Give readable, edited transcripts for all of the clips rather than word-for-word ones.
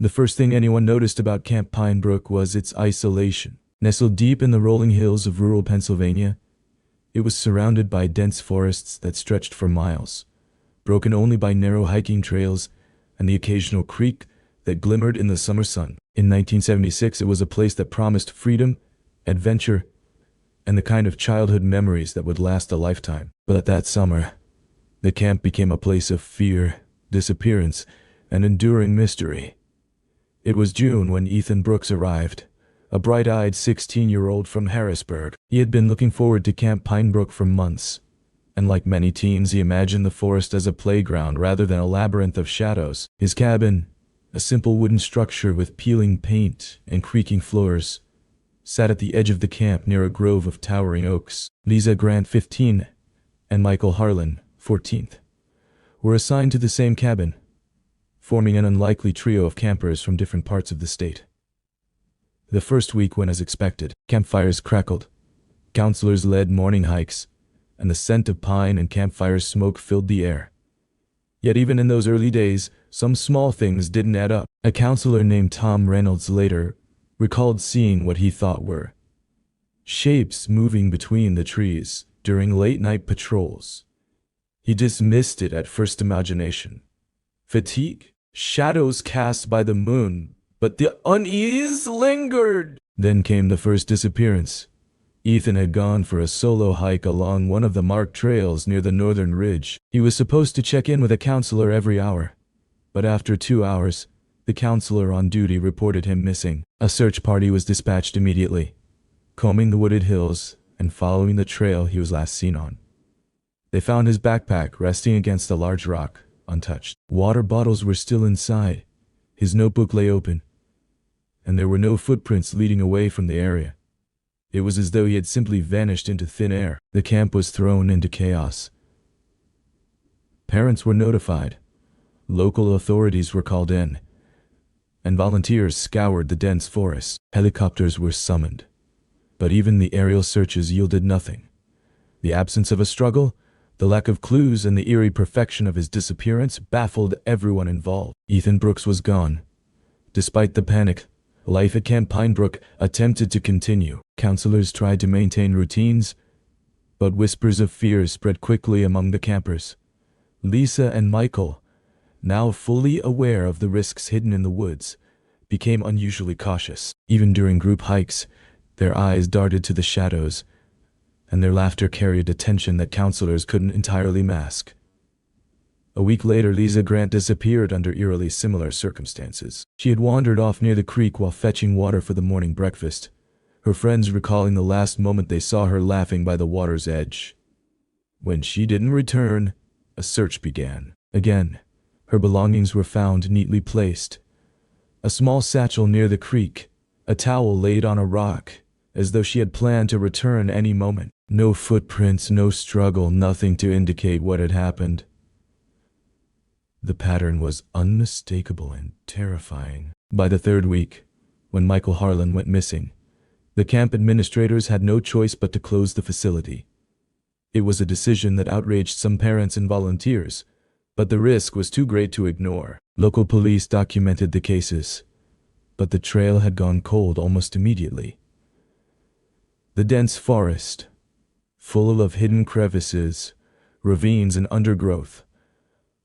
The first thing anyone noticed about Camp Pine Brook was its isolation. Nestled deep in the rolling hills of rural Pennsylvania, it was surrounded by dense forests that stretched for miles, broken only by narrow hiking trails and the occasional creek that glimmered in the summer sun. In 1976, it was a place that promised freedom, adventure, and the kind of childhood memories that would last a lifetime. But that summer, the camp became a place of fear, disappearance, and enduring mystery. It was June when Ethan Brooks arrived, a bright-eyed 16-year-old from Harrisburg. He had been looking forward to Camp Pine Brook for months, and like many teens, he imagined the forest as a playground rather than a labyrinth of shadows. His cabin, a simple wooden structure with peeling paint and creaking floors, sat at the edge of the camp near a grove of towering oaks. Lisa Grant, 15, and Michael Harlan, 14th, were assigned to the same cabin, forming an unlikely trio of campers from different parts of the state. The first week went as expected. Campfires crackled, counselors led morning hikes, and the scent of pine and campfire smoke filled the air. Yet even in those early days, some small things didn't add up. A counselor named Tom Reynolds later recalled seeing what he thought were shapes moving between the trees during late-night patrols. He dismissed it at first imagination. Fatigue, shadows cast by the moon, but the unease lingered. Then came the first disappearance. Ethan had gone for a solo hike along one of the marked trails near the northern ridge. He was supposed to check in with a counselor every hour, but after 2 hours, the counselor on duty reported him missing. A search party was dispatched immediately, combing the wooded hills and following the trail he was last seen on. They found his backpack resting against a large rock, untouched. Water bottles were still inside. His notebook lay open, and there were no footprints leading away from the area. It was as though he had simply vanished into thin air. The camp was thrown into chaos. Parents were notified, local authorities were called in, and volunteers scoured the dense forest. Helicopters were summoned, but even the aerial searches yielded nothing. The absence of a struggle, the lack of clues, and the eerie perfection of his disappearance baffled everyone involved. Ethan Brooks was gone. Despite the panic, life at Camp Pine Brook attempted to continue. Counselors tried to maintain routines, but whispers of fear spread quickly among the campers. Lisa and Michael, now fully aware of the risks hidden in the woods, became unusually cautious. Even during group hikes, their eyes darted to the shadows, and their laughter carried a tension that counselors couldn't entirely mask. A week later, Lisa Grant disappeared under eerily similar circumstances. She had wandered off near the creek while fetching water for the morning breakfast, her friends recalling the last moment they saw her laughing by the water's edge. When she didn't return, a search began. Again, her belongings were found neatly placed. A small satchel near the creek, a towel laid on a rock, as though she had planned to return any moment. No footprints, no struggle, nothing to indicate what had happened. The pattern was unmistakable and terrifying. By the third week, when Michael Harlan went missing, the camp administrators had no choice but to close the facility. It was a decision that outraged some parents and volunteers, but the risk was too great to ignore. Local police documented the cases, but the trail had gone cold almost immediately. The dense forest, full of hidden crevices, ravines, and undergrowth,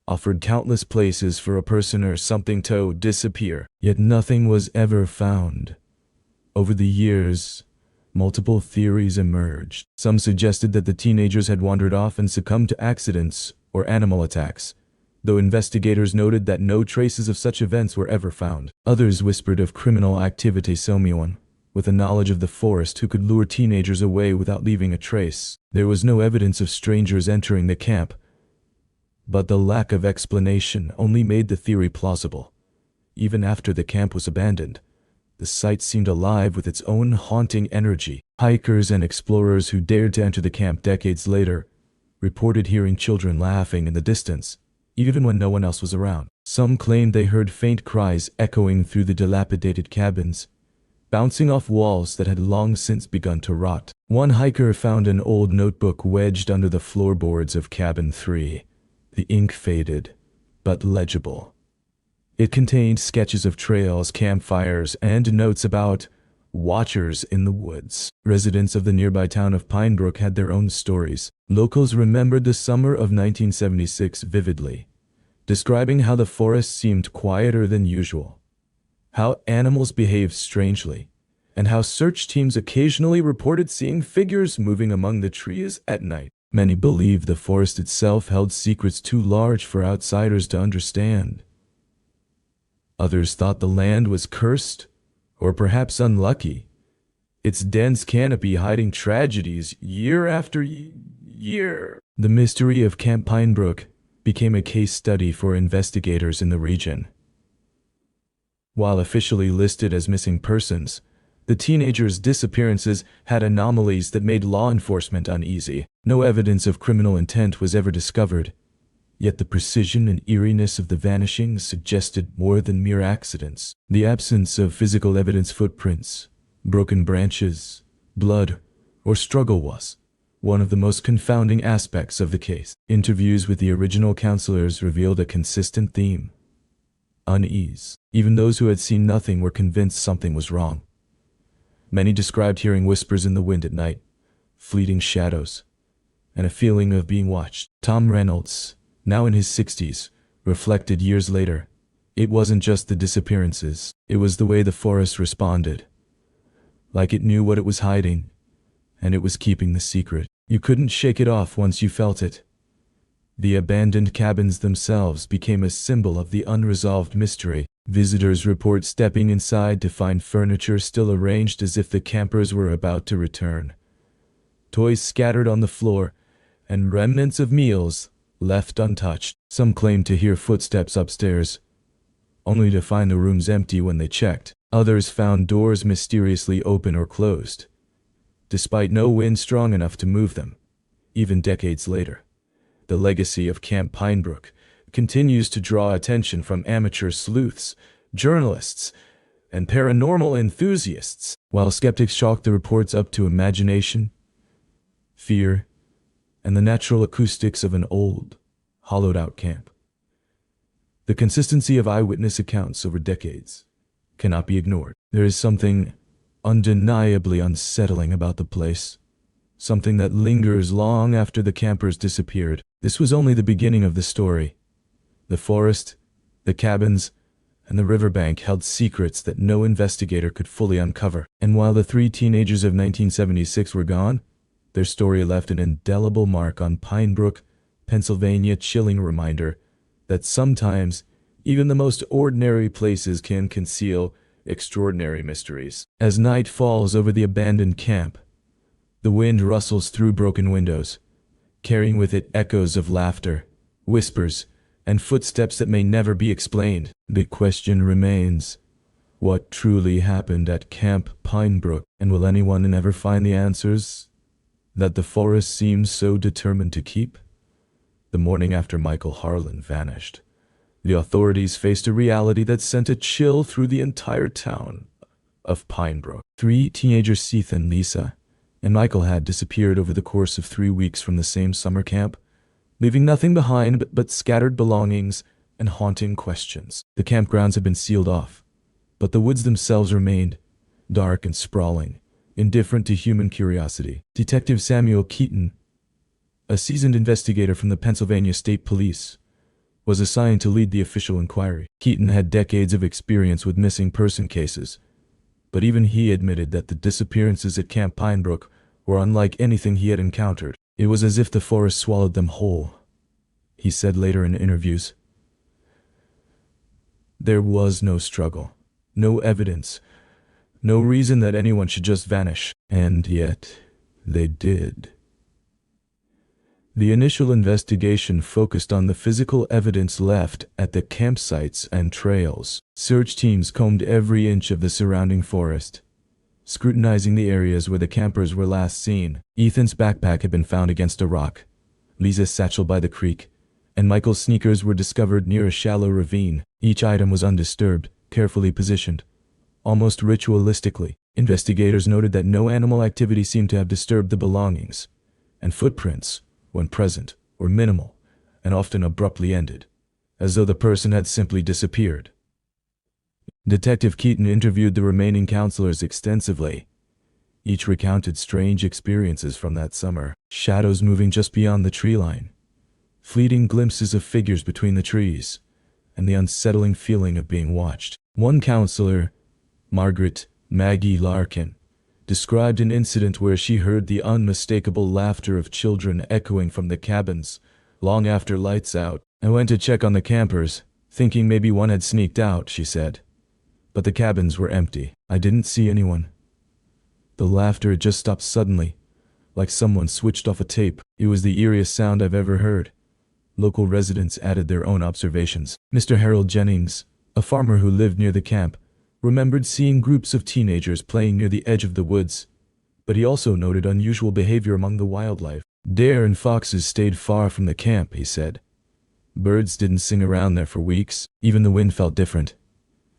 offered countless places for a person or something to disappear. Yet nothing was ever found. Over the years, multiple theories emerged. Some suggested that the teenagers had wandered off and succumbed to accidents or animal attacks, though investigators noted that no traces of such events were ever found. Others whispered of criminal activity, someone with a knowledge of the forest who could lure teenagers away without leaving a trace. There was no evidence of strangers entering the camp, but the lack of explanation only made the theory plausible. Even after the camp was abandoned, the site seemed alive with its own haunting energy. Hikers and explorers who dared to enter the camp decades later reported hearing children laughing in the distance, even when no one else was around. Some claimed they heard faint cries echoing through the dilapidated cabins, bouncing off walls that had long since begun to rot. One hiker found an old notebook wedged under the floorboards of cabin 3. The ink faded, but legible. It contained sketches of trails, campfires, and notes about watchers in the woods. Residents of the nearby town of Pinebrook had their own stories. Locals remembered the summer of 1976 vividly, describing how the forest seemed quieter than usual, how animals behaved strangely, and how search teams occasionally reported seeing figures moving among the trees at night. Many believed the forest itself held secrets too large for outsiders to understand. Others thought the land was cursed, or perhaps unlucky, its dense canopy hiding tragedies year after year. The mystery of Camp Pinebrook became a case study for investigators in the region. While officially listed as missing persons, the teenagers' disappearances had anomalies that made law enforcement uneasy. No evidence of criminal intent was ever discovered, yet the precision and eeriness of the vanishings suggested more than mere accidents. The absence of physical evidence, footprints, broken branches, blood, or struggle was one of the most confounding aspects of the case. Interviews with the original counselors revealed a consistent theme: unease. Even those who had seen nothing were convinced something was wrong. Many described hearing whispers in the wind at night, fleeting shadows, and a feeling of being watched. Tom Reynolds, now in his 60s, reflected years later, it wasn't just the disappearances, it was the way the forest responded. Like it knew what it was hiding, and it was keeping the secret. You couldn't shake it off once you felt it. The abandoned cabins themselves became a symbol of the unresolved mystery. Visitors report stepping inside to find furniture still arranged as if the campers were about to return, toys scattered on the floor, and remnants of meals left untouched. Some claimed to hear footsteps upstairs, only to find the rooms empty when they checked. Others found doors mysteriously open or closed, despite no wind strong enough to move them. Even decades later, the legacy of Camp Pinebrook continues to draw attention from amateur sleuths, journalists, and paranormal enthusiasts. While skeptics chalk the reports up to imagination, fear, and the natural acoustics of an old, hollowed-out camp, the consistency of eyewitness accounts over decades cannot be ignored. There is something undeniably unsettling about the place, something that lingers long after the campers disappeared. This was only the beginning of the story. The forest, the cabins, and the riverbank held secrets that no investigator could fully uncover. And while the three teenagers of 1976 were gone, their story left an indelible mark on Pinebrook, Pennsylvania, chilling reminder that sometimes even the most ordinary places can conceal extraordinary mysteries. As night falls over the abandoned camp, the wind rustles through broken windows, carrying with it echoes of laughter, whispers, and footsteps that may never be explained. The question remains, what truly happened at Camp Pinebrook, and will anyone ever find the answers that the forest seems so determined to keep? The morning after Michael Harlan vanished, the authorities faced a reality that sent a chill through the entire town of Pinebrook. Three teenagers, Seth and Lisa, and Michael had disappeared over the course of 3 weeks from the same summer camp, leaving nothing behind but scattered belongings and haunting questions. The campgrounds had been sealed off, but the woods themselves remained dark and sprawling, indifferent to human curiosity. Detective Samuel Keaton, a seasoned investigator from the Pennsylvania State Police, was assigned to lead the official inquiry. Keaton had decades of experience with missing person cases, but even he admitted that the disappearances at Camp Pinebrook were unlike anything he had encountered. It was as if the forest swallowed them whole, he said later in interviews. There was no struggle, no evidence, no reason that anyone should just vanish. And yet, they did. The initial investigation focused on the physical evidence left at the campsites and trails. Search teams combed every inch of the surrounding forest, scrutinizing the areas where the campers were last seen. Ethan's backpack had been found against a rock, Lisa's satchel by the creek, and Michael's sneakers were discovered near a shallow ravine. Each item was undisturbed, carefully positioned, almost ritualistically. Investigators noted that no animal activity seemed to have disturbed the belongings, and footprints, when present, were minimal and often abruptly ended, as though the person had simply disappeared. Detective Keaton interviewed the remaining counselors extensively. Each recounted strange experiences from that summer. Shadows moving just beyond the tree line, fleeting glimpses of figures between the trees, and the unsettling feeling of being watched. One counselor, Margaret Maggie Larkin, described an incident where she heard the unmistakable laughter of children echoing from the cabins long after lights out. "I went to check on the campers, thinking maybe one had sneaked out," she said. "But the cabins were empty. I didn't see anyone." The laughter had just stopped suddenly, like someone switched off a tape. "It was the eeriest sound I've ever heard." Local residents added their own observations. Mr. Harold Jennings, a farmer who lived near the camp, remembered seeing groups of teenagers playing near the edge of the woods, but he also noted unusual behavior among the wildlife. "Deer and foxes stayed far from the camp," he said. "Birds didn't sing around there for weeks. Even the wind felt different."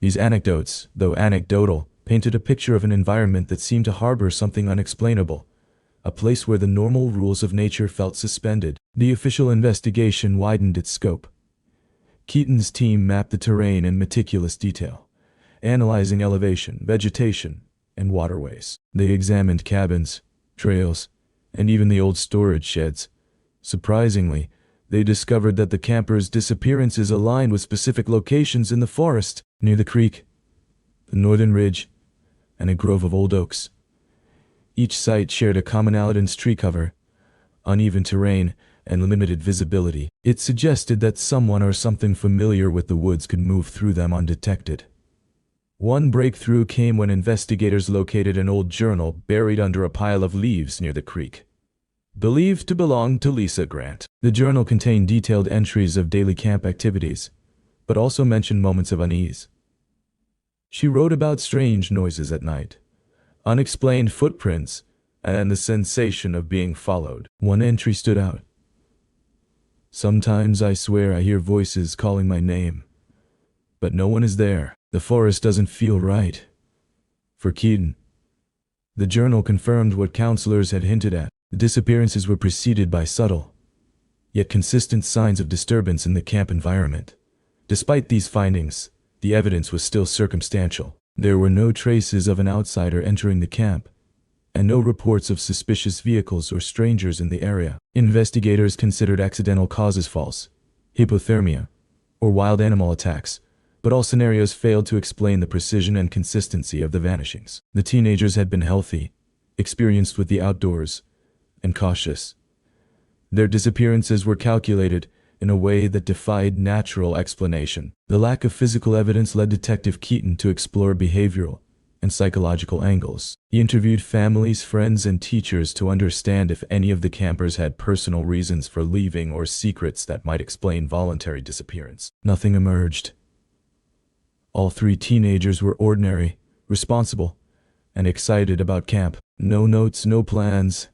These anecdotes, though anecdotal, painted a picture of an environment that seemed to harbor something unexplainable, a place where the normal rules of nature felt suspended. The official investigation widened its scope. Keaton's team mapped the terrain in meticulous detail, analyzing elevation, vegetation, and waterways. They examined cabins, trails, and even the old storage sheds. Surprisingly, they discovered that the campers' disappearances aligned with specific locations in the forest, near the creek, the northern ridge, and a grove of old oaks. Each site shared a commonality in tree cover, uneven terrain, and limited visibility. It suggested that someone or something familiar with the woods could move through them undetected. One breakthrough came when investigators located an old journal buried under a pile of leaves near the creek, believed to belong to Lisa Grant. The journal contained detailed entries of daily camp activities, but also mentioned moments of unease. She wrote about strange noises at night, unexplained footprints, and the sensation of being followed. One entry stood out. "Sometimes I swear I hear voices calling my name, but no one is there. The forest doesn't feel right." For Keaton, the journal confirmed what counselors had hinted at. The disappearances were preceded by subtle, yet consistent signs of disturbance in the camp environment. Despite these findings, the evidence was still circumstantial. There were no traces of an outsider entering the camp, and no reports of suspicious vehicles or strangers in the area. Investigators considered accidental causes false, hypothermia, or wild animal attacks, but all scenarios failed to explain the precision and consistency of the vanishings. The teenagers had been healthy, experienced with the outdoors, and cautious. Their disappearances were calculated in a way that defied natural explanation. The lack of physical evidence led Detective Keaton to explore behavioral and psychological angles. He interviewed families, friends, and teachers to understand if any of the campers had personal reasons for leaving or secrets that might explain voluntary disappearance. Nothing emerged. All three teenagers were ordinary, responsible, and excited about camp. No notes, no plans,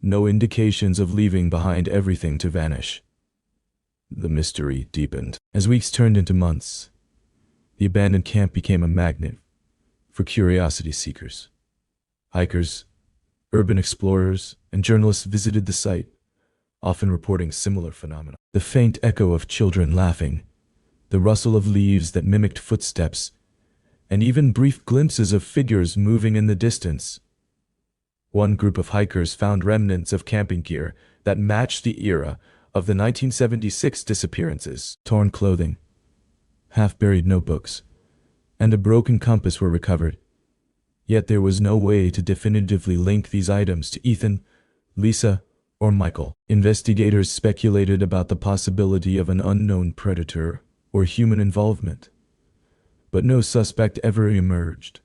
no indications of leaving behind everything to vanish. The mystery deepened. As weeks turned into months, the abandoned camp became a magnet for curiosity seekers. Hikers, urban explorers, and journalists visited the site, often reporting similar phenomena. The faint echo of children laughing, the rustle of leaves that mimicked footsteps, and even brief glimpses of figures moving in the distance. One group of hikers found remnants of camping gear that matched the era of the 1976 disappearances. Torn clothing, half-buried notebooks, and a broken compass were recovered. Yet there was no way to definitively link these items to Ethan, Lisa, or Michael. Investigators speculated about the possibility of an unknown predator or human involvement, but no suspect ever emerged.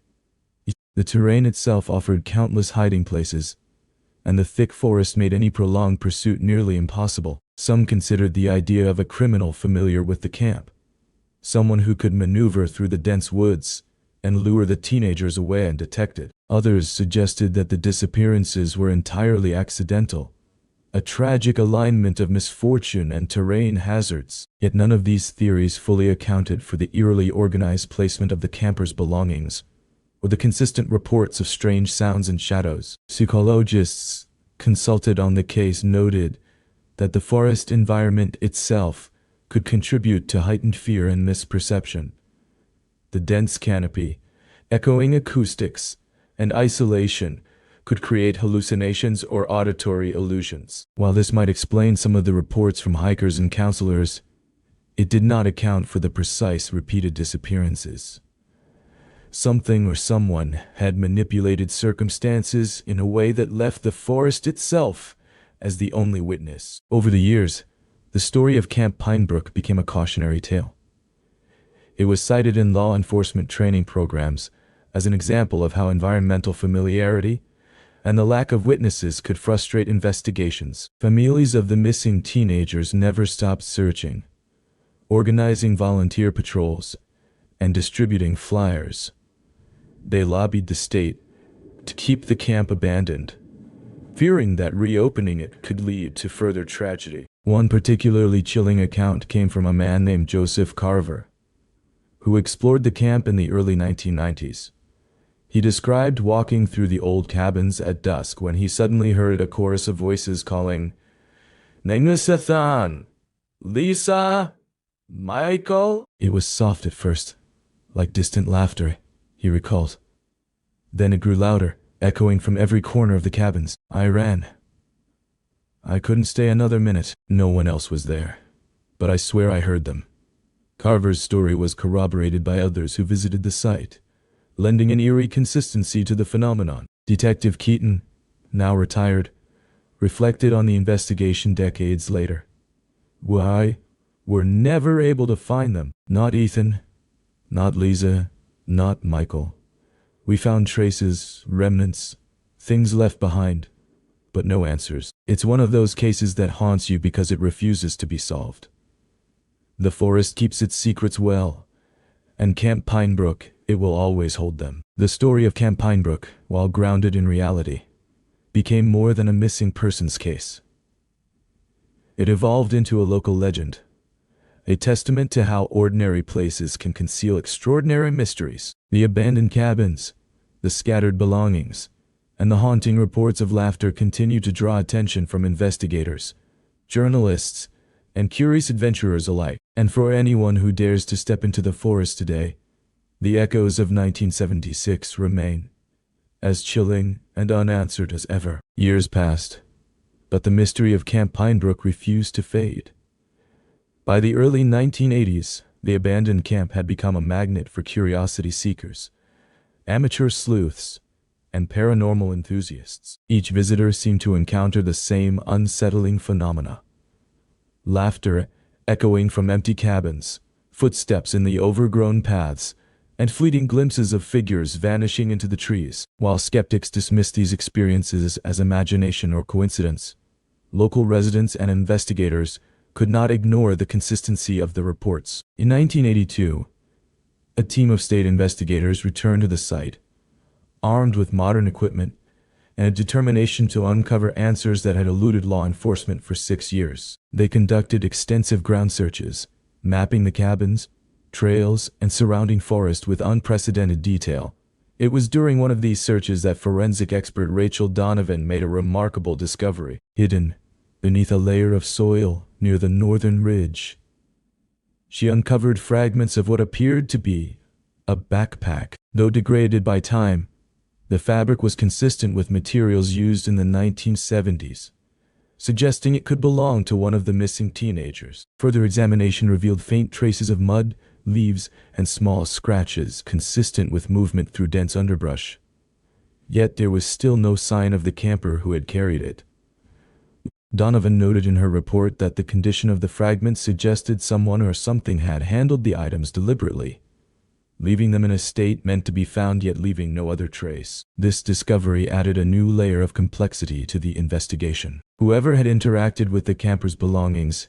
The terrain itself offered countless hiding places, and the thick forest made any prolonged pursuit nearly impossible. Some considered the idea of a criminal familiar with the camp, someone who could maneuver through the dense woods and lure the teenagers away undetected. Others suggested that the disappearances were entirely accidental, a tragic alignment of misfortune and terrain hazards. Yet none of these theories fully accounted for the eerily organized placement of the campers' belongings, or the consistent reports of strange sounds and shadows. Psychologists consulted on the case noted that the forest environment itself could contribute to heightened fear and misperception. The dense canopy, echoing acoustics, and isolation could create hallucinations or auditory illusions. While this might explain some of the reports from hikers and counselors, it did not account for the precise repeated disappearances. Something or someone had manipulated circumstances in a way that left the forest itself as the only witness. Over the years, the story of Camp Pinebrook became a cautionary tale. It was cited in law enforcement training programs as an example of how environmental familiarity and the lack of witnesses could frustrate investigations. Families of the missing teenagers never stopped searching, organizing volunteer patrols, and distributing flyers. They lobbied the state to keep the camp abandoned, fearing that reopening it could lead to further tragedy. One particularly chilling account came from a man named Joseph Carver, who explored the camp in the early 1990s. He described walking through the old cabins at dusk when he suddenly heard a chorus of voices calling, "Nenusathan! Lisa! Michael!" It was soft at first, like distant laughter, he recalled. Then it grew louder, echoing from every corner of the cabins. I ran. I couldn't stay another minute. No one else was there, but I swear I heard them. Carver's story was corroborated by others who visited the site, lending an eerie consistency to the phenomenon. Detective Keaton, now retired, reflected on the investigation decades later. "We were never able to find them. Not Ethan, not Lisa, not Michael. We found traces, remnants, things left behind, but no answers. It's one of those cases that haunts you because it refuses to be solved. The forest keeps its secrets well, and Camp Pinebrook, it will always hold them." The story of Camp Pinebrook, while grounded in reality, became more than a missing persons case. It evolved into a local legend, a testament to how ordinary places can conceal extraordinary mysteries. The abandoned cabins, the scattered belongings, and the haunting reports of laughter continue to draw attention from investigators, journalists, and curious adventurers alike. And for anyone who dares to step into the forest today, the echoes of 1976 remain, as chilling and unanswered as ever. Years passed, but the mystery of Camp Pinebrook refused to fade. By the early 1980s, the abandoned camp had become a magnet for curiosity seekers, amateur sleuths, and paranormal enthusiasts. Each visitor seemed to encounter the same unsettling phenomena: laughter echoing from empty cabins, footsteps in the overgrown paths, and fleeting glimpses of figures vanishing into the trees. While skeptics dismissed these experiences as imagination or coincidence, local residents and investigators could not ignore the consistency of the reports. In 1982, a team of state investigators returned to the site, armed with modern equipment and a determination to uncover answers that had eluded law enforcement for 6 years. They conducted extensive ground searches, mapping the cabins, trails, and surrounding forest with unprecedented detail. It was during one of these searches that forensic expert Rachel Donovan made a remarkable discovery. Hidden beneath a layer of soil near the northern ridge, she uncovered fragments of what appeared to be a backpack. Though degraded by time, the fabric was consistent with materials used in the 1970s, suggesting it could belong to one of the missing teenagers. Further examination revealed faint traces of mud, leaves, and small scratches consistent with movement through dense underbrush. Yet there was still no sign of the camper who had carried it. Donovan noted in her report that the condition of the fragments suggested someone or something had handled the items deliberately, leaving them in a state meant to be found yet leaving no other trace. This discovery added a new layer of complexity to the investigation. Whoever had interacted with the camper's belongings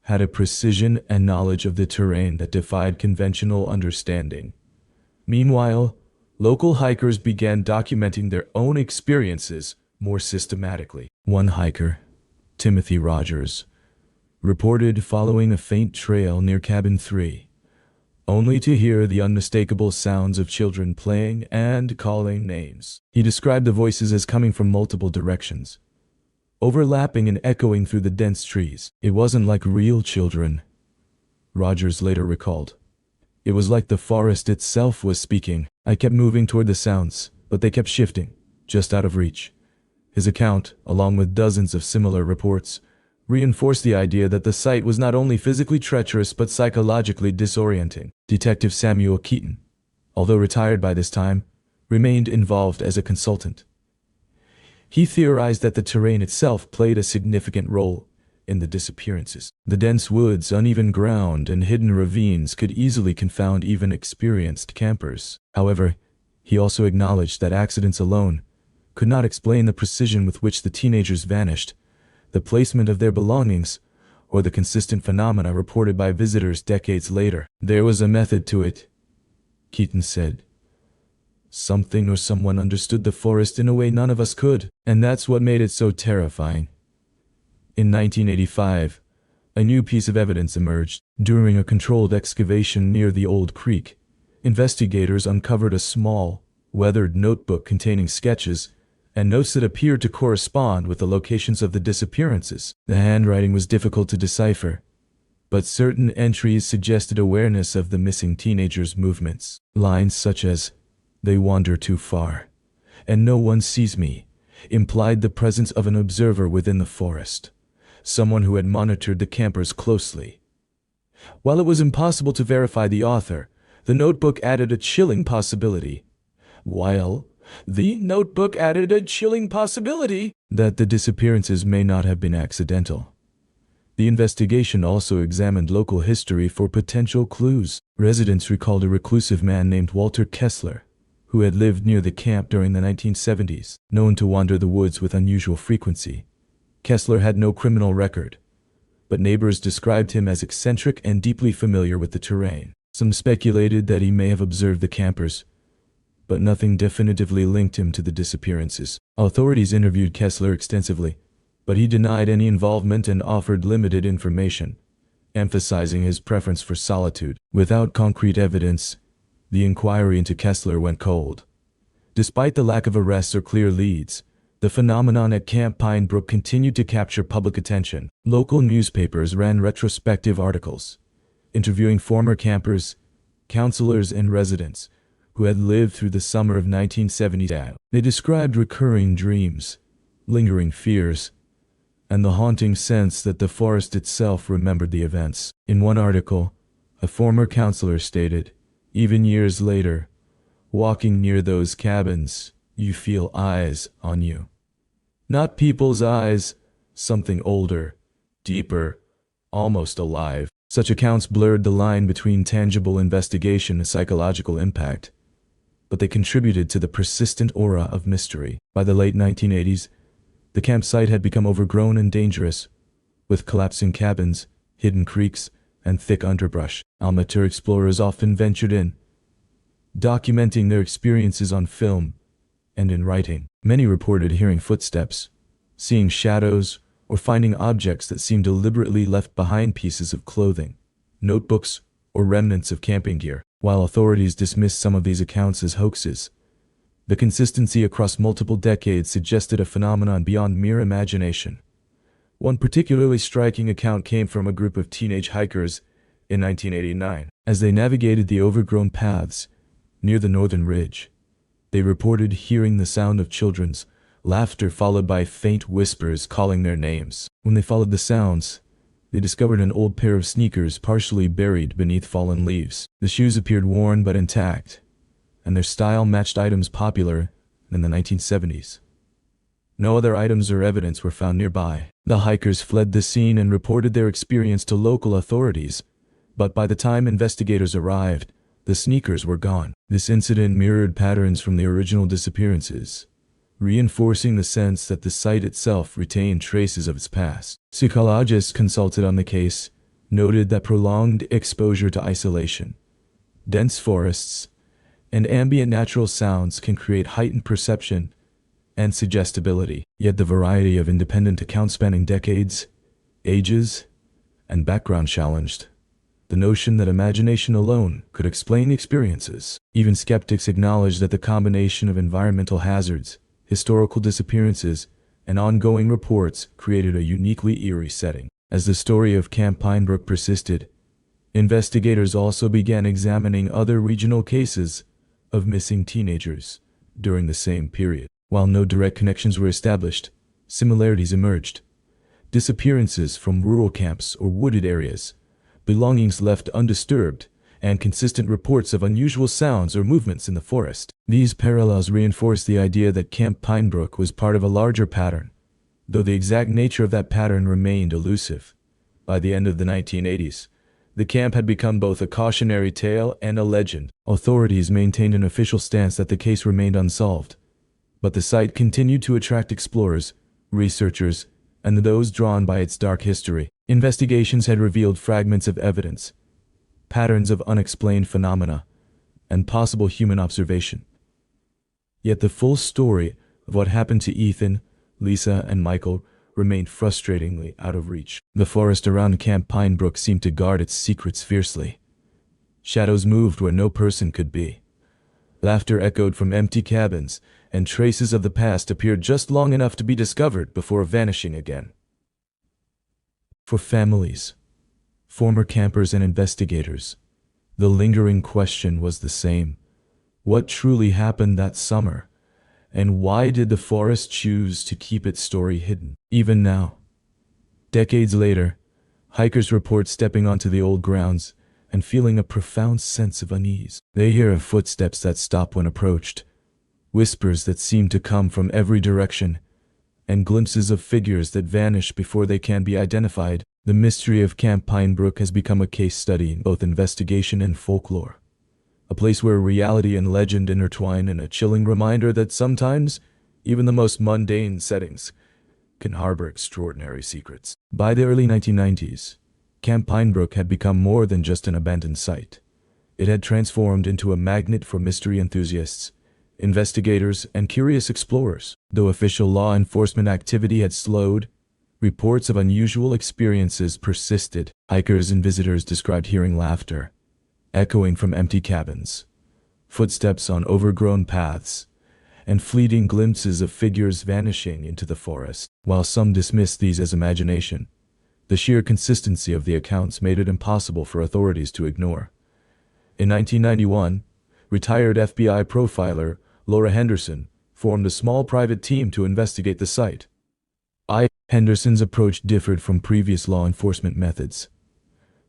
had a precision and knowledge of the terrain that defied conventional understanding. Meanwhile, local hikers began documenting their own experiences more systematically. One hiker, Timothy Rogers, reported following a faint trail near Cabin 3, only to hear the unmistakable sounds of children playing and calling names. He described the voices as coming from multiple directions, overlapping and echoing through the dense trees. It wasn't like real children, Rogers later recalled. It was like the forest itself was speaking. I kept moving toward the sounds, but they kept shifting, just out of reach. His account, along with dozens of similar reports, reinforced the idea that the site was not only physically treacherous but psychologically disorienting. Detective Samuel Keaton, although retired by this time, remained involved as a consultant. He theorized that the terrain itself played a significant role in the disappearances. The dense woods, uneven ground, and hidden ravines could easily confound even experienced campers. However, he also acknowledged that accidents alone could not explain the precision with which the teenagers vanished, the placement of their belongings, or the consistent phenomena reported by visitors decades later. There was a method to it, Keaton said. Something or someone understood the forest in a way none of us could, and that's what made it so terrifying. In 1985, a new piece of evidence emerged. During a controlled excavation near the old creek, investigators uncovered a small, weathered notebook containing sketches and notes that appeared to correspond with the locations of the disappearances. The handwriting was difficult to decipher, but certain entries suggested awareness of the missing teenagers' movements. Lines such as, "They wander too far," and "No one sees me," implied the presence of an observer within the forest, someone who had monitored the campers closely. While it was impossible to verify the author, the notebook added a chilling possibility. That the disappearances may not have been accidental. The investigation also examined local history for potential clues. Residents recalled a reclusive man named Walter Kessler, who had lived near the camp during the 1970s. Known to wander the woods with unusual frequency, Kessler had no criminal record, but neighbors described him as eccentric and deeply familiar with the terrain. Some speculated that he may have observed the campers, but nothing definitively linked him to the disappearances. Authorities interviewed Kessler extensively, but he denied any involvement and offered limited information, emphasizing his preference for solitude. Without concrete evidence, the inquiry into Kessler went cold. Despite the lack of arrests or clear leads, the phenomenon at Camp Pine Brook continued to capture public attention. Local newspapers ran retrospective articles, interviewing former campers, counselors, and residents who had lived through the summer of 1970. They described recurring dreams, lingering fears, and the haunting sense that the forest itself remembered the events. In one article, a former counselor stated, "Even years later, walking near those cabins, you feel eyes on you. Not people's eyes, something older, deeper, almost alive." Such accounts blurred the line between tangible investigation and psychological impact, but they contributed to the persistent aura of mystery. By the late 1980s, the campsite had become overgrown and dangerous, with collapsing cabins, hidden creeks, and thick underbrush. Amateur explorers often ventured in, documenting their experiences on film and in writing. Many reported hearing footsteps, seeing shadows, or finding objects that seemed deliberately left behind: pieces of clothing, notebooks, or remnants of camping gear. While authorities dismissed some of these accounts as hoaxes, the consistency across multiple decades suggested a phenomenon beyond mere imagination. One particularly striking account came from a group of teenage hikers in 1989. As they navigated the overgrown paths near the northern ridge, they reported hearing the sound of children's laughter followed by faint whispers calling their names. When they followed the sounds, they discovered an old pair of sneakers partially buried beneath fallen leaves. The shoes appeared worn but intact, and their style matched items popular in the 1970s. No other items or evidence were found nearby. The hikers fled the scene and reported their experience to local authorities, but by the time investigators arrived, the sneakers were gone. This incident mirrored patterns from the original disappearances, reinforcing the sense that the site itself retained traces of its past. Psychologists consulted on the case noted that prolonged exposure to isolation, dense forests, and ambient natural sounds can create heightened perception and suggestibility. Yet the variety of independent accounts spanning decades, ages, and background challenged the notion that imagination alone could explain experiences. Even skeptics acknowledged that the combination of environmental hazards, historical disappearances, and ongoing reports created a uniquely eerie setting. As the story of Camp Pine Brook persisted, Investigators also began examining other regional cases of missing teenagers during the same period. While no direct connections were established, similarities emerged. Disappearances from rural camps or wooded areas, belongings left undisturbed, and consistent reports of unusual sounds or movements in the forest. These parallels reinforce the idea that Camp Pinebrook was part of a larger pattern, though the exact nature of that pattern remained elusive. By the end of the 1980s, the camp had become both a cautionary tale and a legend. Authorities maintained an official stance that the case remained unsolved, but the site continued to attract explorers, researchers, and those drawn by its dark history. Investigations had revealed fragments of evidence, patterns of unexplained phenomena, and possible human observation. Yet the full story of what happened to Ethan, Lisa, and Michael remained frustratingly out of reach. The forest around Camp Pinebrook seemed to guard its secrets fiercely. Shadows moved where no person could be. Laughter echoed from empty cabins, and traces of the past appeared just long enough to be discovered before vanishing again. For families, former campers, and investigators, the lingering question was the same. What truly happened that summer? And why did the forest choose to keep its story hidden? Even now, decades later, hikers report stepping onto the old grounds and feeling a profound sense of unease. They hear footsteps that stop when approached, whispers that seem to come from every direction, and glimpses of figures that vanish before they can be identified. The mystery of Camp Pinebrook has become a case study in both investigation and folklore, a place where reality and legend intertwine, and a chilling reminder that sometimes even the most mundane settings can harbor extraordinary secrets. By the early 1990s, Camp Pinebrook had become more than just an abandoned site. It had transformed into a magnet for mystery enthusiasts, investigators, and curious explorers. Though official law enforcement activity had slowed, reports of unusual experiences persisted. Hikers and visitors described hearing laughter echoing from empty cabins, footsteps on overgrown paths, and fleeting glimpses of figures vanishing into the forest. While some dismissed these as imagination, the sheer consistency of the accounts made it impossible for authorities to ignore. In 1991, retired FBI profiler Laura Henderson formed a small private team to investigate the site. Henderson's approach differed from previous law enforcement methods.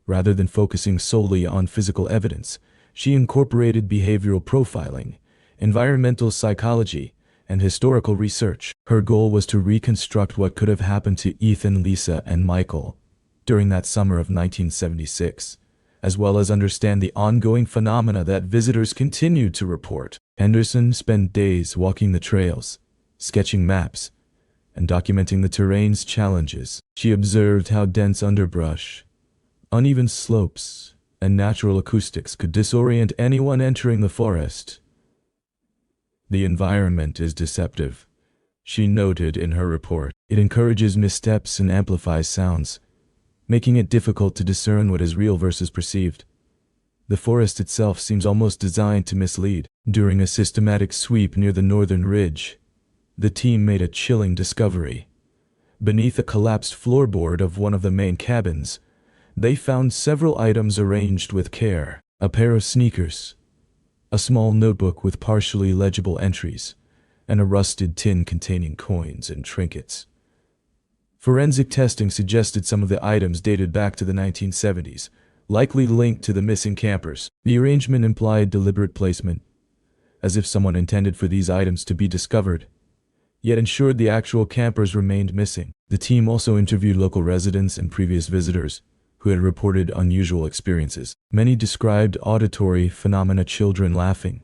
Rather than focusing solely on physical evidence, she incorporated behavioral profiling, environmental psychology, and historical research. Her goal was to reconstruct what could have happened to Ethan, Lisa, and Michael during that summer of 1976, as well as understand the ongoing phenomena that visitors continued to report. Henderson spent days walking the trails, sketching maps, and documenting the terrain's challenges. She observed how dense underbrush, uneven slopes, and natural acoustics could disorient anyone entering the forest. The environment is deceptive, she noted in her report. It encourages missteps and amplifies sounds, making it difficult to discern what is real versus perceived. The forest itself seems almost designed to mislead. During a systematic sweep near the northern ridge, the team made a chilling discovery. Beneath a collapsed floorboard of one of the main cabins, they found several items arranged with care. A pair of sneakers, a small notebook with partially legible entries, and a rusted tin containing coins and trinkets. Forensic testing suggested some of the items dated back to the 1970s, likely linked to the missing campers. The arrangement implied deliberate placement, as if someone intended for these items to be discovered, yet ensured the actual campers remained missing. The team also interviewed local residents and previous visitors who had reported unusual experiences. Many described auditory phenomena, children laughing,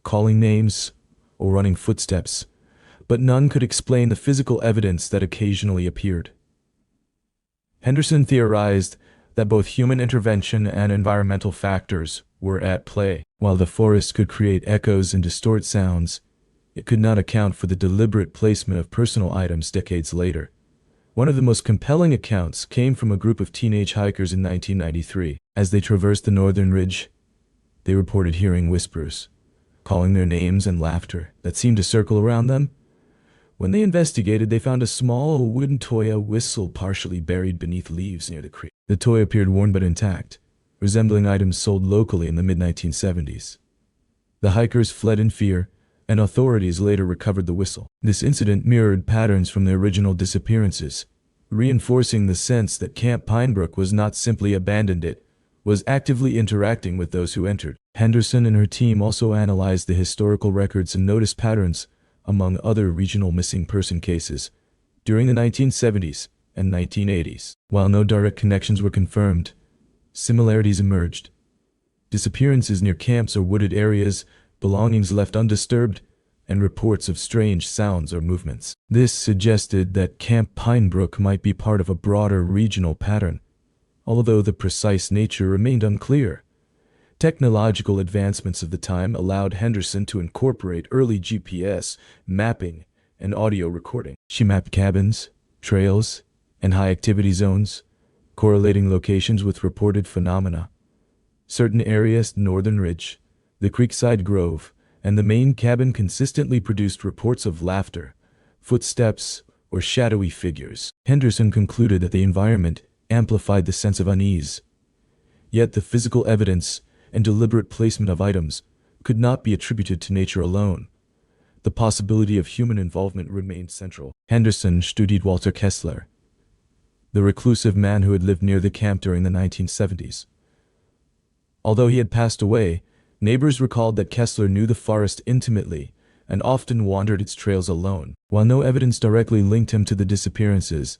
calling names, or running footsteps, but none could explain the physical evidence that occasionally appeared. Henderson theorized that both human intervention and environmental factors were at play. While the forest could create echoes and distort sounds, it could not account for the deliberate placement of personal items decades later. One of the most compelling accounts came from a group of teenage hikers in 1993. As they traversed the northern ridge, they reported hearing whispers, calling their names, and laughter that seemed to circle around them. When they investigated, they found a small wooden toy whistle partially buried beneath leaves near the creek. The toy appeared worn but intact, resembling items sold locally in the mid-1970s. The hikers fled in fear, and authorities later recovered the whistle. This incident mirrored patterns from the original disappearances, reinforcing the sense that Camp Pinebrook was not simply abandoned, it was actively interacting with those who entered. Henderson and her team also analyzed the historical records and noticed patterns among other regional missing person cases during the 1970s and 1980s. While no direct connections were confirmed, similarities emerged. Disappearances near camps or wooded areas, belongings left undisturbed, and reports of strange sounds or movements. This suggested that Camp Pinebrook might be part of a broader regional pattern, although the precise nature remained unclear. Technological advancements of the time allowed Henderson to incorporate early GPS mapping and audio recording. She mapped cabins, trails, and high-activity zones, correlating locations with reported phenomena. Certain areas, Northern Ridge, the Creekside Grove, and the main cabin consistently produced reports of laughter, footsteps, or shadowy figures. Henderson concluded that the environment amplified the sense of unease. Yet the physical evidence and deliberate placement of items could not be attributed to nature alone. The possibility of human involvement remained central. Henderson studied Walter Kessler, the reclusive man who had lived near the camp during the 1970s. Although he had passed away, neighbors recalled that Kessler knew the forest intimately and often wandered its trails alone. While no evidence directly linked him to the disappearances,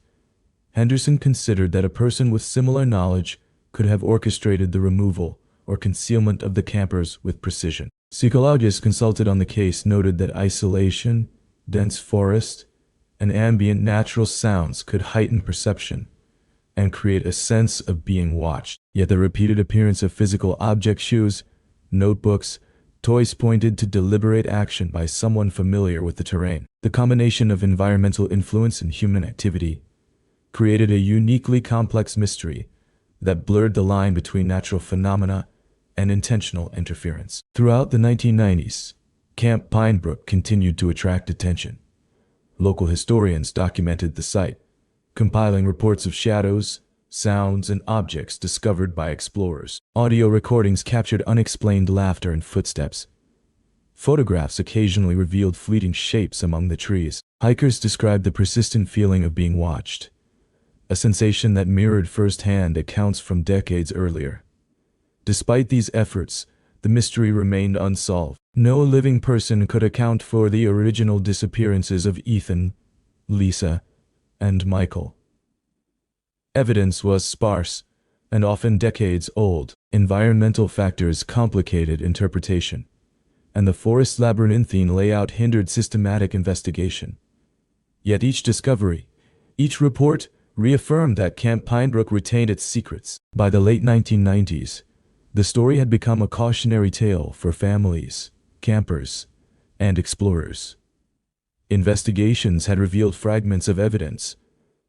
Henderson considered that a person with similar knowledge could have orchestrated the removal or concealment of the campers with precision. Psychologists consulted on the case noted that isolation, dense forest, and ambient natural sounds could heighten perception and create a sense of being watched. Yet the repeated appearance of physical objects, shoes, notebooks, toys pointed to deliberate action by someone familiar with the terrain. The combination of environmental influence and human activity created a uniquely complex mystery that blurred the line between natural phenomena and intentional interference. Throughout the 1990s, Camp Pinebrook continued to attract attention. Local historians documented the site, compiling reports of shadows, sounds, and objects discovered by explorers. Audio recordings captured unexplained laughter and footsteps. Photographs occasionally revealed fleeting shapes among the trees. Hikers described the persistent feeling of being watched, a sensation that mirrored firsthand accounts from decades earlier. Despite these efforts, the mystery remained unsolved. No living person could account for the original disappearances of Ethan, Lisa, and Michael. Evidence was sparse and often decades old. Environmental factors complicated interpretation, and the forest's labyrinthine layout hindered systematic investigation. Yet each discovery, each report, reaffirmed that Camp Pinebrook retained its secrets. By the late 1990s, the story had become a cautionary tale for families, campers, and explorers. Investigations had revealed fragments of evidence,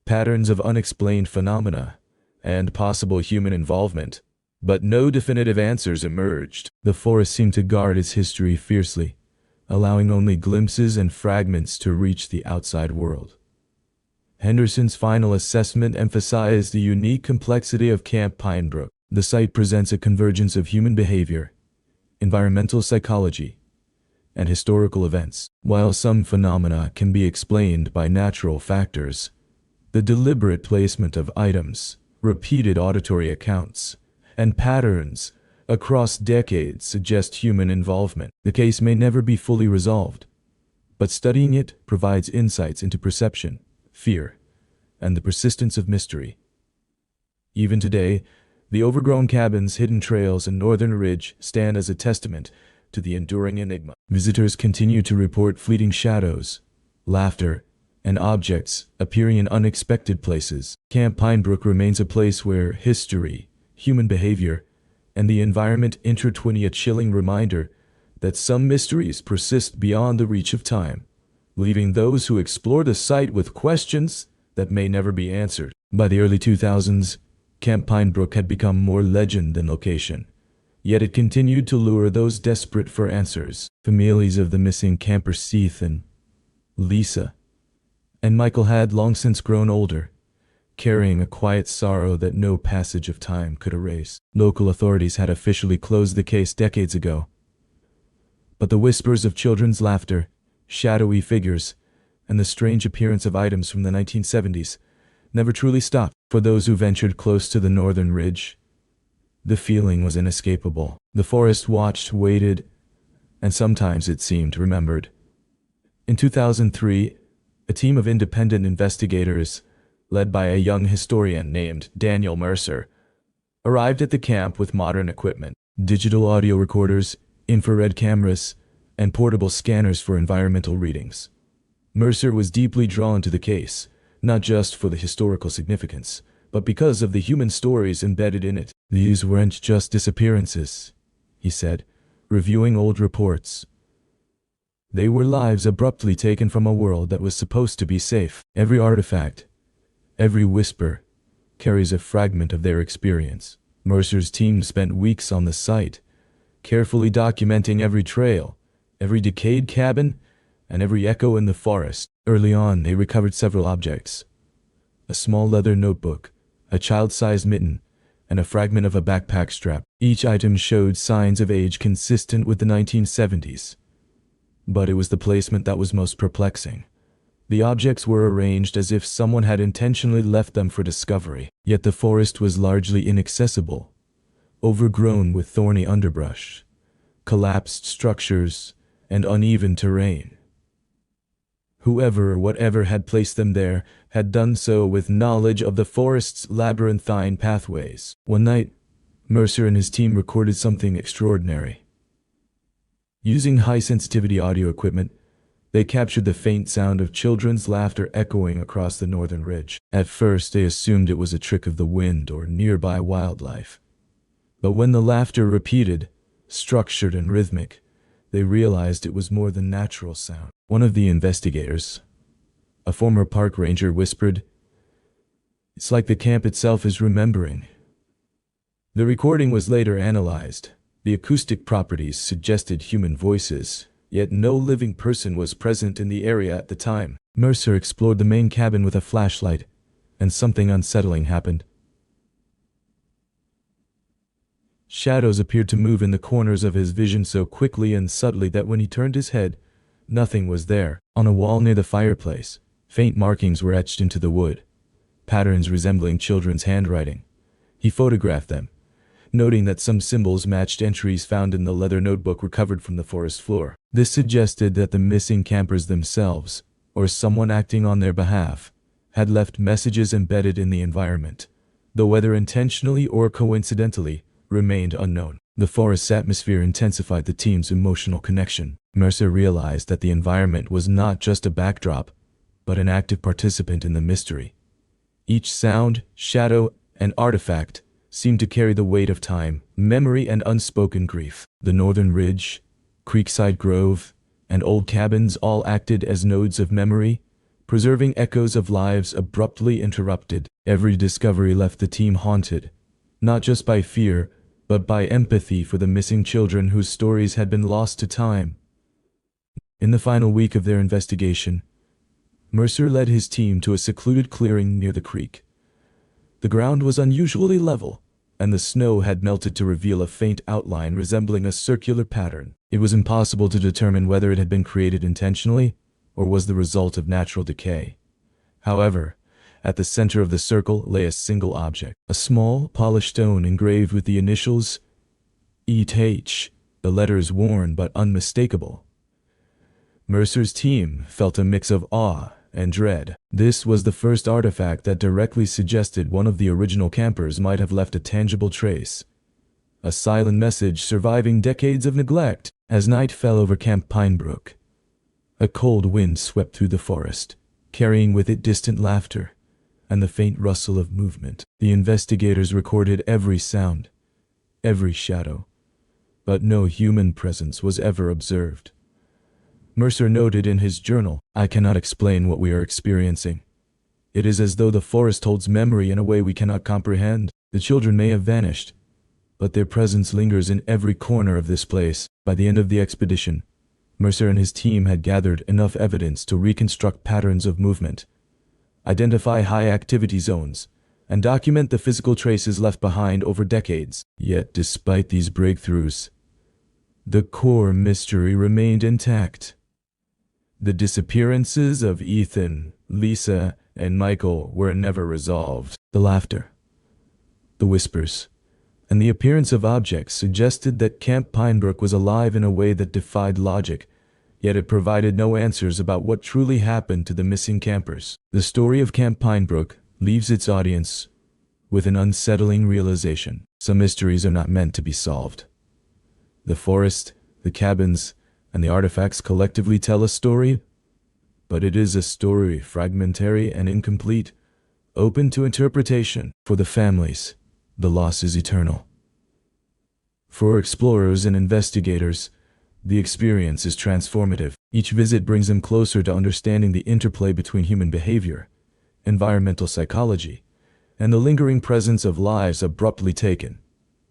patterns of unexplained phenomena, and possible human involvement, but no definitive answers emerged. The forest seemed to guard its history fiercely, allowing only glimpses and fragments to reach the outside world. Henderson's final assessment emphasized the unique complexity of Camp Pinebrook. The site presents a convergence of human behavior, environmental psychology, and historical events. While some phenomena can be explained by natural factors, the deliberate placement of items, repeated auditory accounts, and patterns across decades suggest human involvement. The case may never be fully resolved, but studying it provides insights into perception, fear, and the persistence of mystery. Even today, the overgrown cabins, hidden trails, and Northern Ridge stand as a testament to the enduring enigma. Visitors continue to report fleeting shadows, laughter, and objects appearing in unexpected places. Camp Pinebrook remains a place where history, human behavior, and the environment intertwine, a chilling reminder that some mysteries persist beyond the reach of time, leaving those who explore the site with questions that may never be answered. By the early 2000s, Camp Pinebrook had become more legend than location, yet it continued to lure those desperate for answers. Families of the missing campers Ethan, Lisa, and Michael had long since grown older, carrying a quiet sorrow that no passage of time could erase. Local authorities had officially closed the case decades ago, but the whispers of children's laughter, shadowy figures, and the strange appearance of items from the 1970s never truly stopped. For those who ventured close to the northern ridge, the feeling was inescapable. The forest watched, waited, and sometimes it seemed remembered. In 2003, a team of independent investigators, led by a young historian named Daniel Mercer, arrived at the camp with modern equipment: digital audio recorders, infrared cameras, and portable scanners for environmental readings. Mercer was deeply drawn to the case, not just for the historical significance, but because of the human stories embedded in it. "These weren't just disappearances," he said, reviewing old reports. "They were lives abruptly taken from a world that was supposed to be safe. Every artifact, every whisper, carries a fragment of their experience." Mercer's team spent weeks on the site, carefully documenting every trail, every decayed cabin, and every echo in the forest. Early on, they recovered several objects: a small leather notebook, a child-sized mitten, and a fragment of a backpack strap. Each item showed signs of age consistent with the 1970s. But it was the placement that was most perplexing. The objects were arranged as if someone had intentionally left them for discovery. Yet the forest was largely inaccessible, overgrown with thorny underbrush, collapsed structures, and uneven terrain. Whoever or whatever had placed them there had done so with knowledge of the forest's labyrinthine pathways. One night, Mercer and his team recorded something extraordinary. Using high-sensitivity audio equipment, they captured the faint sound of children's laughter echoing across the northern ridge. At first, they assumed it was a trick of the wind or nearby wildlife. But when the laughter repeated, structured and rhythmic, they realized it was more than natural sound. One of the investigators, a former park ranger, whispered, "It's like the camp itself is remembering." The recording was later analyzed. The acoustic properties suggested human voices, yet no living person was present in the area at the time. Mercer explored the main cabin with a flashlight, and something unsettling happened. Shadows appeared to move in the corners of his vision so quickly and subtly that when he turned his head, nothing was there. On a wall near the fireplace, faint markings were etched into the wood, patterns resembling children's handwriting. He photographed them, noting that some symbols matched entries found in the leather notebook recovered from the forest floor. This suggested that the missing campers themselves, or someone acting on their behalf, had left messages embedded in the environment, though whether intentionally or coincidentally remained unknown. The forest's atmosphere intensified the team's emotional connection. Mercer realized that the environment was not just a backdrop, but an active participant in the mystery. Each sound, shadow, and artifact seemed to carry the weight of time, memory, and unspoken grief. The northern ridge, creekside grove, and old cabins all acted as nodes of memory, preserving echoes of lives abruptly interrupted. Every discovery left the team haunted, not just by fear, but by empathy for the missing children whose stories had been lost to time. In the final week of their investigation, Mercer led his team to a secluded clearing near the creek. The ground was unusually level, and the snow had melted to reveal a faint outline resembling a circular pattern. It was impossible to determine whether it had been created intentionally or was the result of natural decay. However, at the center of the circle lay a single object, a small, polished stone engraved with the initials ETH, the letters worn but unmistakable. Mercer's team felt a mix of awe and dread. This was the first artifact that directly suggested one of the original campers might have left a tangible trace, a silent message surviving decades of neglect. As night fell over Camp Pinebrook, a cold wind swept through the forest, carrying with it distant laughter and the faint rustle of movement. The investigators recorded every sound, every shadow, but no human presence was ever observed. Mercer noted in his journal, "I cannot explain what we are experiencing. It is as though the forest holds memory in a way we cannot comprehend. The children may have vanished, but their presence lingers in every corner of this place." By the end of the expedition, Mercer and his team had gathered enough evidence to reconstruct patterns of movement, identify high-activity zones, and document the physical traces left behind over decades. Yet, despite these breakthroughs, the core mystery remained intact. The disappearances of Ethan, Lisa, and Michael were never resolved. The laughter, the whispers, and the appearance of objects suggested that Camp Pinebrook was alive in a way that defied logic, yet it provided no answers about what truly happened to the missing campers. The story of Camp Pinebrook leaves its audience with an unsettling realization. Some mysteries are not meant to be solved. The forest, the cabins, and the artifacts collectively tell a story, but it is a story fragmentary and incomplete, open to interpretation. For the families, the loss is eternal. For explorers and investigators, the experience is transformative. Each visit brings them closer to understanding the interplay between human behavior, environmental psychology, and the lingering presence of lives abruptly taken.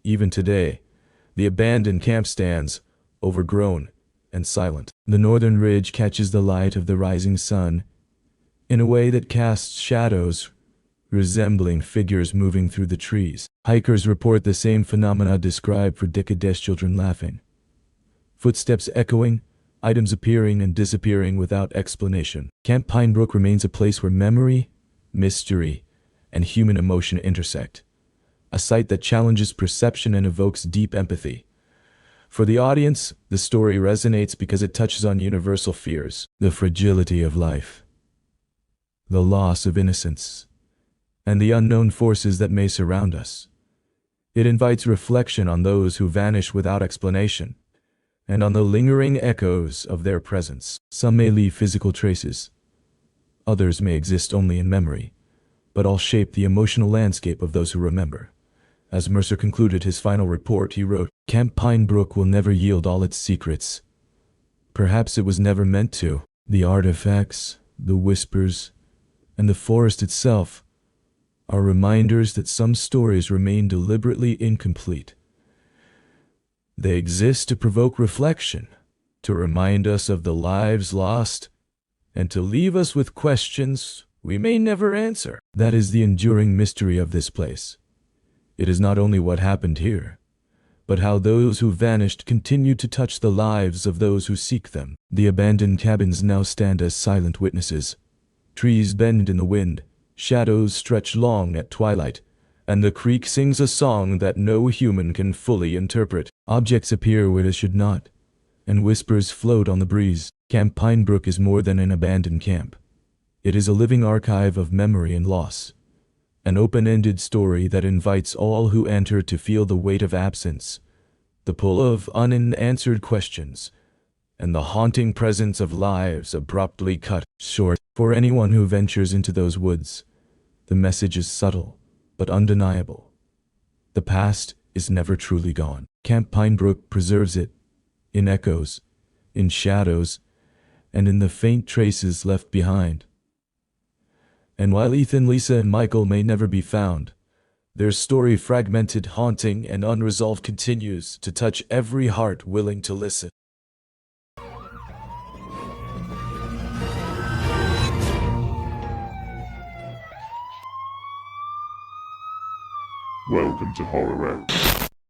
Even today, the abandoned camp stands, overgrown and silent. The northern ridge catches the light of the rising sun in a way that casts shadows resembling figures moving through the trees. Hikers report the same phenomena described for decades: children laughing, footsteps echoing, items appearing and disappearing without explanation. Camp Pinebrook remains a place where memory, mystery, and human emotion intersect, a site that challenges perception and evokes deep empathy. For the audience, the story resonates because it touches on universal fears: the fragility of life, the loss of innocence, and the unknown forces that may surround us. It invites reflection on those who vanish without explanation, and on the lingering echoes of their presence. Some may leave physical traces, others may exist only in memory, but all shape the emotional landscape of those who remember. As Mercer concluded his final report, he wrote, "Camp Pinebrook will never yield all its secrets. Perhaps it was never meant to. The artifacts, the whispers, and the forest itself are reminders that some stories remain deliberately incomplete. They exist to provoke reflection, to remind us of the lives lost, and to leave us with questions we may never answer." That is the enduring mystery of this place. It is not only what happened here, but how those who vanished continue to touch the lives of those who seek them. The abandoned cabins now stand as silent witnesses. Trees bend in the wind, shadows stretch long at twilight, and the creek sings a song that no human can fully interpret. Objects appear where they should not, and whispers float on the breeze. Camp Pinebrook is more than an abandoned camp. It is a living archive of memory and loss, an open-ended story that invites all who enter to feel the weight of absence, the pull of unanswered questions, and the haunting presence of lives abruptly cut short. For anyone who ventures into those woods, the message is subtle but undeniable. The past is never truly gone. Camp Pinebrook preserves it, in echoes, in shadows, and in the faint traces left behind. And while Ethan, Lisa, and Michael may never be found, their story, fragmented, haunting, and unresolved, continues to touch every heart willing to listen. Welcome to Horror Hour.